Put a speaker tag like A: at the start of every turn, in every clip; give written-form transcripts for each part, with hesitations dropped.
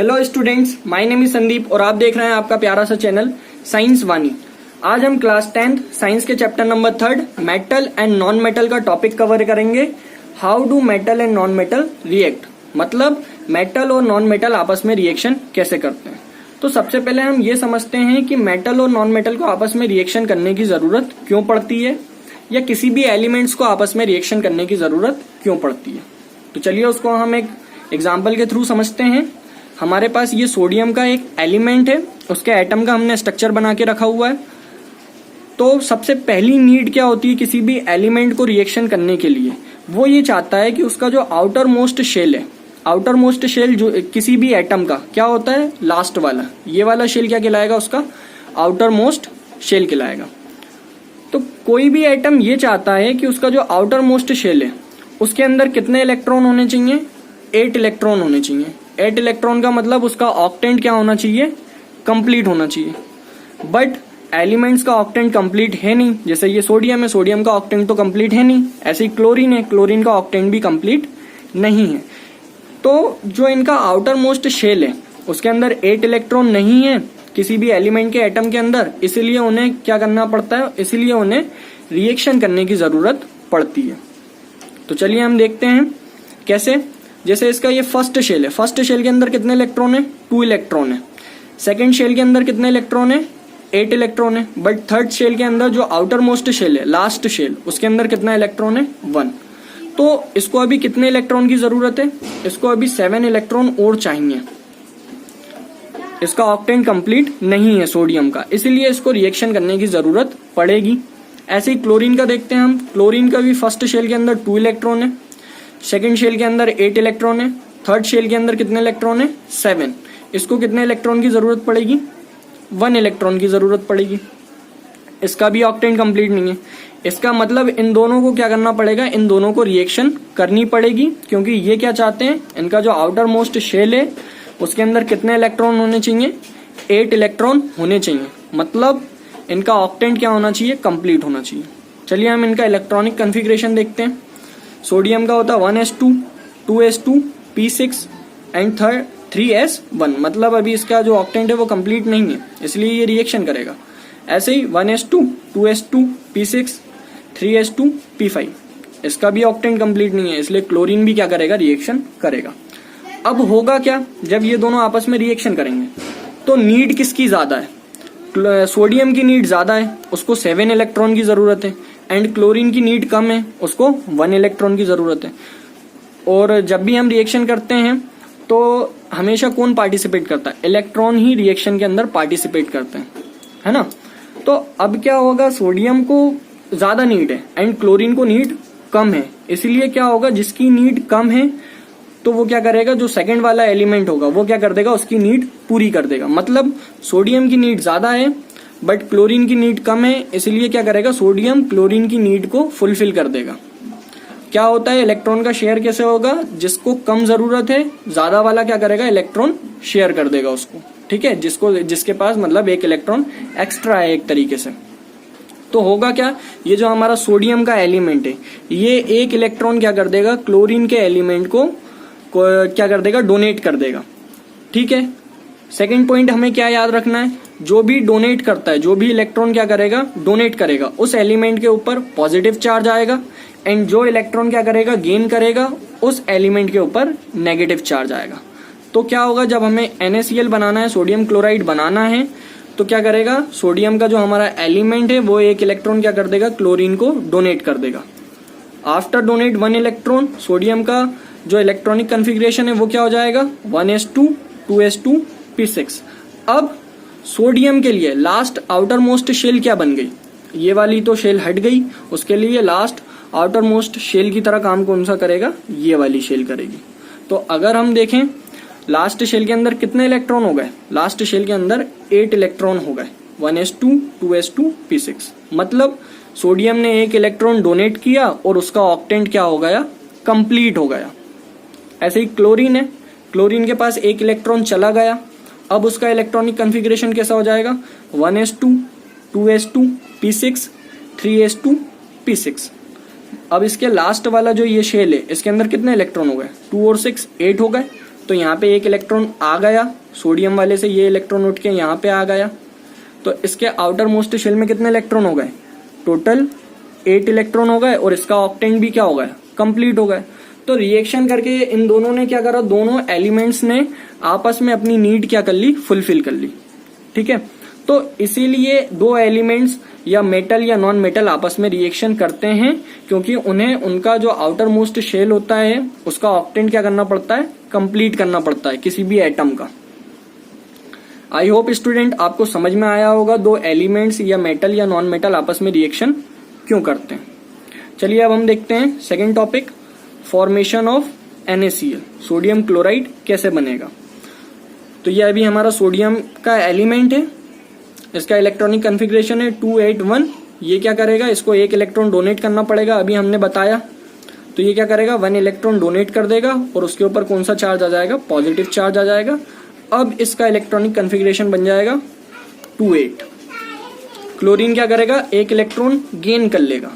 A: Hello students, my name is Sandeep और आप देख रहे हैं आपका प्यारा सा चैनल साइंस वाणी। आज हम क्लास 10th साइंस के chapter number 3 metal and non metal का टॉपिक कवर करेंगे। How do metal and non metal react, मतलब मेटल और नॉन मेटल आपस में रिएक्शन कैसे करते हैं। तो सबसे पहले हम ये समझते हैं कि मेटल और नॉन मेटल को आपस में रिएक्शन करने की जरूरत क्यों पड़ती है, या किसी भी एलिमेंट्स को आपस में रिएक्शन करने की जरूरत क्यों पड़ती है। तो चलिए उसको हम एक एग्जाम्पल के थ्रू समझते हैं। हमारे पास ये सोडियम का एक एलिमेंट है, उसके एटम का हमने स्ट्रक्चर बना के रखा हुआ है। तो सबसे पहली नीड क्या होती है किसी भी एलिमेंट को रिएक्शन करने के लिए, वो ये चाहता है कि उसका जो आउटर मोस्ट शेल है, आउटर मोस्ट शेल जो किसी भी एटम का क्या होता है, लास्ट वाला, ये वाला शेल क्या कहलाएगा, उसका आउटर मोस्ट शेल कहलाएगा। तो कोई भी एटम ये चाहता है कि उसका जो आउटर मोस्ट शेल है उसके अंदर कितने इलेक्ट्रॉन होने चाहिए, 8 इलेक्ट्रॉन होने चाहिए। 8 इलेक्ट्रॉन का मतलब उसका ऑक्टेंट क्या होना चाहिए, कंप्लीट होना चाहिए। बट एलिमेंट्स का ऑक्टेंट कंप्लीट है नहीं। जैसे ये सोडियम है, सोडियम का ऑक्टेंट तो कंप्लीट है नहीं। ऐसे ही क्लोरीन है, क्लोरीन का ऑक्टेंट भी कंप्लीट नहीं है। तो जो इनका आउटर मोस्ट शेल है उसके अंदर 8 इलेक्ट्रॉन नहीं है किसी भी एलिमेंट के एटम के अंदर, इसीलिए उन्हें क्या करना पड़ता है, इसीलिए उन्हें रिएक्शन करने की जरूरत पड़ती है। तो चलिए हम देखते हैं कैसे। जैसे इसका ये फर्स्ट शेल है, फर्स्ट शेल के अंदर कितने इलेक्ट्रॉन है, 2 इलेक्ट्रॉन है। सेकंड शेल के अंदर कितने इलेक्ट्रॉन है, 8 इलेक्ट्रॉन है। बट थर्ड शेल के अंदर जो आउटर मोस्ट शेल है, लास्ट शेल, उसके अंदर कितना इलेक्ट्रॉन है, 1। तो इसको अभी कितने इलेक्ट्रॉन की जरूरत है, इसको अभी 7 इलेक्ट्रॉन और चाहिए। इसका ऑक्टेंट कंप्लीट नहीं है सोडियम का, इसीलिए इसको रिएक्शन करने की जरूरत पड़ेगी। ऐसे ही क्लोरीन का देखते हैं हम। क्लोरीन का भी फर्स्ट शेल के अंदर 2 इलेक्ट्रॉन है, सेकंड शेल के अंदर 8 इलेक्ट्रॉन है, थर्ड शेल के अंदर कितने इलेक्ट्रॉन है, 7। इसको कितने इलेक्ट्रॉन की जरूरत पड़ेगी, 1 इलेक्ट्रॉन की जरूरत पड़ेगी। इसका भी ऑक्टेंट कंप्लीट नहीं है। इसका मतलब इन दोनों को क्या करना पड़ेगा, इन दोनों को रिएक्शन करनी पड़ेगी, क्योंकि ये क्या चाहते हैं, इनका जो आउटर मोस्ट शेल है उसके अंदर कितने इलेक्ट्रॉन होने चाहिए, 8 इलेक्ट्रॉन होने चाहिए। मतलब इनका ऑक्टेंट क्या होना चाहिए, कंप्लीट होना चाहिए। चलिए हम इनका इलेक्ट्रॉनिक कॉन्फ़िगरेशन देखते हैं। सोडियम का होता है 1s2, 2s2, p6 and 3s1। मतलब अभी इसका जो ऑक्टेंट है वो कंप्लीट नहीं है, इसलिए ये रिएक्शन करेगा। ऐसे ही 1s2, 2s2, p6, 3s2, p5, इसका भी ऑक्टेंट कंप्लीट नहीं है, इसलिए क्लोरीन भी क्या करेगा, रिएक्शन करेगा। अब होगा क्या, जब ये दोनों आपस में रिएक्शन करेंगे तो नीड किसकी ज्यादा है, सोडियम की नीड ज्यादा है, उसको 7 इलेक्ट्रॉन की जरूरत है। एंड क्लोरीन की नीड कम है, उसको 1 इलेक्ट्रॉन की जरूरत है। और जब भी हम रिएक्शन करते हैं तो हमेशा कौन पार्टिसिपेट करता है, इलेक्ट्रॉन ही रिएक्शन के अंदर पार्टिसिपेट करते हैं, है ना। तो अब क्या होगा, सोडियम को ज्यादा नीड है एंड क्लोरीन को नीड कम है। इसलिए क्या होगा, जिसकी नीड कम है तो वो क्या करेगा, जो सेकंड वाला एलिमेंट होगा वो क्या कर देगा, उसकी नीड पूरी कर देगा। मतलब सोडियम की नीड ज्यादा है बट क्लोरीन की नीड कम है, इसलिए क्या करेगा, सोडियम क्लोरीन की नीड को फुलफिल कर देगा। क्या होता है, इलेक्ट्रॉन का शेयर कैसे होगा, जिसको कम जरूरत है ज्यादा वाला क्या करेगा, इलेक्ट्रॉन शेयर कर देगा उसको, ठीक है, जिसके पास मतलब 1 इलेक्ट्रॉन एक्स्ट्रा है एक तरीके से। तो होगा क्या, ये जो हमारा सोडियम का एलिमेंट है ये 1 इलेक्ट्रॉन क्या कर देगा, क्लोरीन के एलिमेंट को क्या कर देगा, डोनेट कर देगा, ठीक है। सेकंड पॉइंट हमें क्या याद रखना है, जो भी डोनेट करता है, जो भी इलेक्ट्रॉन क्या करेगा, डोनेट करेगा, उस एलिमेंट के ऊपर पॉजिटिव चार्ज आएगा। एंड जो इलेक्ट्रॉन क्या करेगा, गेन करेगा, उस एलिमेंट के ऊपर नेगेटिव चार्ज आएगा। तो क्या होगा, जब हमें NaCl बनाना है, सोडियम क्लोराइड बनाना है, तो क्या करेगा, सोडियम का जो हमारा एलिमेंट है वो 1 इलेक्ट्रॉन क्या कर देगा, क्लोरीन को डोनेट कर देगा। आफ्टर डोनेट 1 इलेक्ट्रॉन, सोडियम का जो इलेक्ट्रॉनिक कॉन्फ़िगरेशन है वो क्या हो जाएगा, 1s2, 2s2, p6। अब सोडियम के लिए लास्ट आउटर मोस्ट शेल क्या बन गई, ये वाली तो शेल हट गई, उसके लिए लास्ट आउटर मोस्ट शेल की तरह काम कौन सा करेगा, ये वाली शेल करेगी। तो अगर हम देखें लास्ट शेल के अंदर कितने इलेक्ट्रॉन हो गए, लास्ट शेल के अंदर 8 इलेक्ट्रॉन हो गए, 1s2, 2s2, p6। मतलब सोडियम ने 1 इलेक्ट्रॉन डोनेट किया और उसका ऑक्टेंट क्या हो गया, कंप्लीट हो गया। ऐसे ही क्लोरीन है, क्लोरीन के पास 1 इलेक्ट्रॉन चला गया, अब उसका इलेक्ट्रॉनिक कॉन्फ़िगरेशन कैसा हो जाएगा, 1s2, 2s2, p6, 3s2, p6। अब इसके लास्ट वाला जो ये शेल है इसके अंदर कितने इलेक्ट्रॉन हो गए, 2 और 6 8 हो गए। तो यहाँ पे एक इलेक्ट्रॉन आ गया, सोडियम वाले से ये इलेक्ट्रॉन उठ के यहाँ पे आ गया, तो इसके आउटर मोस्ट शेल में कितने इलेक्ट्रॉन हो गए, टोटल 8 इलेक्ट्रॉन हो गए, और इसका ऑक्टेंट भी क्या हो गया, कंप्लीट हो गए। तो रिएक्शन करके इन दोनों ने क्या करा, दोनों एलिमेंट्स ने आपस में अपनी नीड क्या कर ली, फुलफिल कर ली। ठीक है, तो इसीलिए दो एलिमेंट्स या मेटल या नॉन मेटल आपस में रिएक्शन करते हैं, क्योंकि उन्हें उनका जो आउटर मोस्ट शेल होता है उसका ऑक्टेंट क्या करना पड़ता है, कंप्लीट करना पड़ता है किसी भी एटम का। आई होप स्टूडेंट आपको समझ में आया होगा दो एलिमेंट्स या मेटल या नॉन मेटल आपस में रिएक्शन क्यों करते हैं। चलिए अब हम देखते हैं second topic, formation of NaCl, sodium chloride कैसे बनेगा। तो ये अभी हमारा सोडियम का एलिमेंट है, इसका इलेक्ट्रॉनिक कॉन्फ़िगरेशन है 281। ये क्या करेगा, इसको एक इलेक्ट्रॉन डोनेट करना पड़ेगा, अभी हमने बताया। तो ये क्या करेगा, 1 इलेक्ट्रॉन डोनेट कर देगा और उसके ऊपर कौन सा चार्ज आ जाएगा, पॉजिटिव चार्ज आ जाएगा। अब इसका इलेक्ट्रॉनिक कॉन्फ़िगरेशन बन जाएगा 28। क्लोरीन क्या करेगा, एक इलेक्ट्रॉन गेन कर लेगा।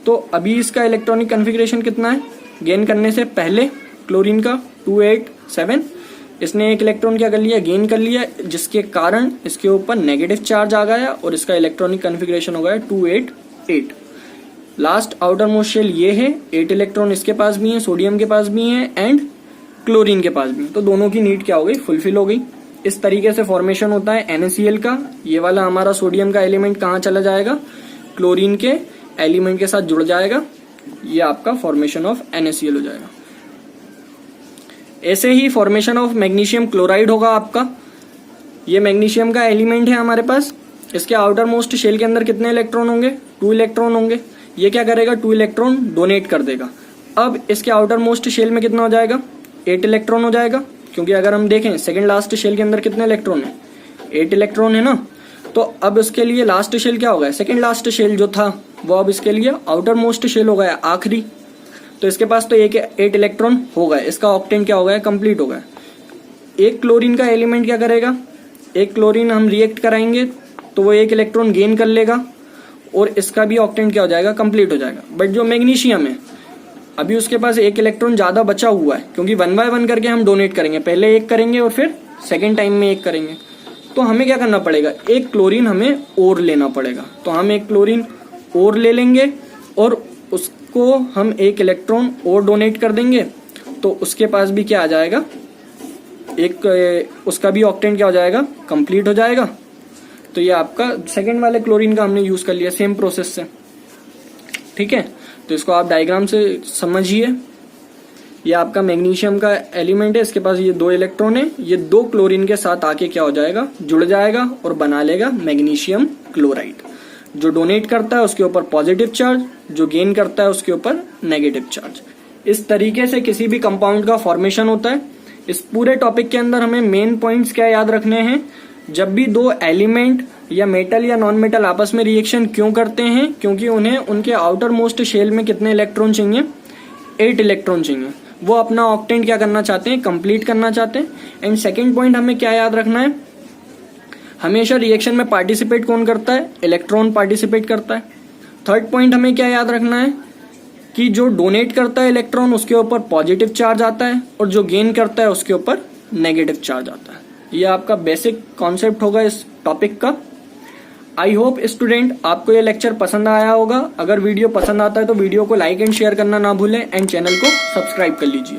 A: तो अभी इसका इलेक्ट्रॉनिक कॉन्फ़िगरेशन कितना है, गेन करने से पहले क्लोरीन का 287, इसने एक इलेक्ट्रॉन क्या कर लिया, गेन कर लिया, जिसके कारण इसके ऊपर नेगेटिव चार्ज आ गया और इसका इलेक्ट्रॉनिक कॉन्फ़िगरेशन हो गया 288। लास्ट आउटर मोस्ट शेल ये है, 8 इलेक्ट्रॉन इसके पास भी है, सोडियम के पास भी है एंड क्लोरीन के पास भी। तो दोनों की नीड क्या हो गई, फुलफिल हो गई। इस तरीके से फॉर्मेशन होता है NaCl का। ये वाला हमारा सोडियम का एलिमेंट कहाँ चला जाएगा, क्लोरीन के एलिमेंट के साथ जुड़ जाएगा, ये आपका फॉर्मेशन ऑफ NaCl हो जाएगा। ऐसे ही फॉर्मेशन ऑफ मैग्नीशियम क्लोराइड होगा आपका। ये मैग्नीशियम का एलिमेंट है हमारे पास, इसके आउटर मोस्ट शेल के अंदर कितने इलेक्ट्रॉन होंगे, 2 इलेक्ट्रॉन होंगे। ये क्या करेगा, 2 इलेक्ट्रॉन डोनेट कर देगा। अब इसके आउटर मोस्ट शेल में कितना हो जाएगा, 8 इलेक्ट्रॉन हो जाएगा, क्योंकि अगर हम देखें सेकंड लास्ट शेल के अंदर कितने इलेक्ट्रॉन है, 8 इलेक्ट्रॉन है ना। तो अब इसके लिए लास्ट शेल क्या हो गया, सेकंड लास्ट शेल जो था वो अब इसके लिए आउटर मोस्ट शेल हो गया, आखिरी। तो इसके पास तो 8 इलेक्ट्रॉन हो गए, इसका ऑक्टेंट क्या हो गया, कंप्लीट हो गया। एक क्लोरीन का एलिमेंट क्या करेगा, एक क्लोरीन हम रिएक्ट कराएंगे तो वो 1 इलेक्ट्रॉन गेन कर लेगा और इसका भी ऑक्टेंट क्या हो जाएगा, कंप्लीट हो जाएगा। बट जो मैग्नीशियम है अभी उसके पास 1 इलेक्ट्रॉन ज्यादा बचा हुआ है, क्योंकि 1 बाय 1 करके हम डोनेट करेंगे, पहले 1 करेंगे और फिर सेकेंड टाइम में 1 करेंगे। तो हमें क्या करना पड़ेगा, एक क्लोरीन हमें और लेना पड़ेगा। तो हम एक क्लोरीन और ले लेंगे और उसको हम 1 इलेक्ट्रॉन और डोनेट कर देंगे, तो उसके पास भी क्या आ जाएगा, उसका भी ऑक्टेंट क्या हो जाएगा, कंप्लीट हो जाएगा। तो ये आपका सेकंड वाले क्लोरीन का हमने यूज कर लिया सेम प्रोसेस से। ठीक है, तो इसको आप डायग्राम से समझिए। ये आपका मैग्नीशियम का एलिमेंट है, इसके पास ये 2 इलेक्ट्रॉन है, ये 2 क्लोरीन के साथ आके क्या हो जाएगा, जुड़ जाएगा और बना लेगा मैग्नीशियम क्लोराइड। जो डोनेट करता है उसके ऊपर पॉजिटिव चार्ज, जो गेन करता है उसके ऊपर नेगेटिव चार्ज। इस तरीके से किसी भी कंपाउंड का फॉर्मेशन होता है। इस पूरे टॉपिक के अंदर हमें मेन पॉइंट्स क्या याद रखने हैं, जब भी दो एलिमेंट या मेटल या नॉन मेटल आपस में रिएक्शन क्यों करते हैं, क्योंकि उन्हें उनके आउटर मोस्ट शेल में कितने इलेक्ट्रॉन चाहिए, 8 इलेक्ट्रॉन चाहिए। वो अपना ऑक्टेंट क्या करना चाहते हैं, कंप्लीट करना चाहते हैं। एंड सेकेंड पॉइंट हमें क्या याद रखना है, हमेशा रिएक्शन में पार्टिसिपेट कौन करता है, इलेक्ट्रॉन पार्टिसिपेट करता है। थर्ड पॉइंट हमें क्या याद रखना है कि जो डोनेट करता है इलेक्ट्रॉन उसके ऊपर पॉजिटिव चार्ज आता है और जो गेन करता है उसके ऊपर नेगेटिव चार्ज आता है। ये आपका बेसिक कॉन्सेप्ट होगा इस टॉपिक का। आई होप स्टूडेंट आपको ये लेक्चर पसंद आया होगा। अगर वीडियो पसंद आता है तो वीडियो को लाइक एंड शेयर करना ना भूलें एंड चैनल को सब्सक्राइब कर लीजिए।